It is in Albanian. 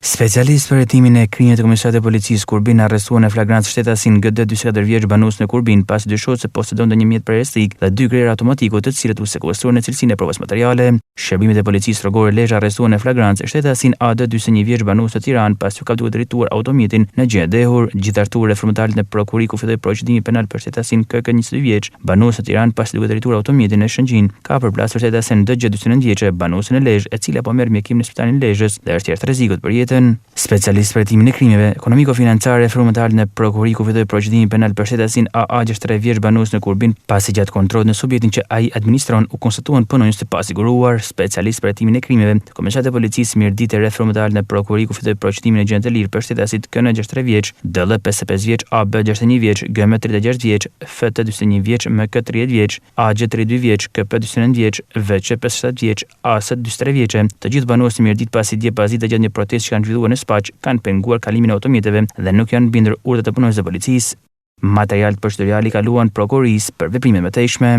Specialist për hetimin e krimit të Komisariatit të Policisë Kurbin arrestuan në flagrancë shtetasin GD 44 vjeç banues në Kurbin pasi dyshohet se posedonte një mjet perestrik dhe 2 grer automatiko të cilët u sekuestruan në cilësinë e provës materiale. Shërbimet e policisë rrogore Lezhë arrestuan në flagrancë shtetasin AD 41 vjeç banues në Tiranë pasi u ka duke drejtuar automjetin në gjendje dehur. Gjithashtu reformatarit në prokuriku filloi procedimi penal për shtetasin KK 22 vjeç banues në Tiranë pasi duke drejtuar automjetin në Shëngjin. Ka përplasur shtetasin DG 49 vjeçe banuese në Lezhë, e cila po merr mjekim në spitalin Lezhës dhe është jashtë rrezikut për jetën. Specialist për hetimin e krimeve ekonomiko-financiare reformatarit në prokuriku filloi procedimi penal për shtetasin AA 63 vjeç banues në Kurbin pasi gjatë kontrollit në subjektin që ai administron u konstatuan punonjës të pasiguruar. Specialist për hetimin e krimeve Komisariati i Policisë Mirdite reformatarit në prokuriku filloi procedimin e gjendje të lirë për shtetasit KN 63 vjeç, DL 55 vjeç, AB 61 vjeç, GM 36 vjeç, FT 41 vjeç, MK 30 vjeç, AG 32 vjeç, KP 49 vjeç, VC 57 vjeç, AS 43 vjeçe. Të gjithë banuesit Mirdit pasi dje pazitë gjatë një protestë që kanë zhvilluar në Spaq kanë penguar kalimin e automjeteve dhe nuk janë bindur urdhët e punonjësve të policisë. Materialet procedurale i kaluan prokurisë për veprimet më të mëtejshme.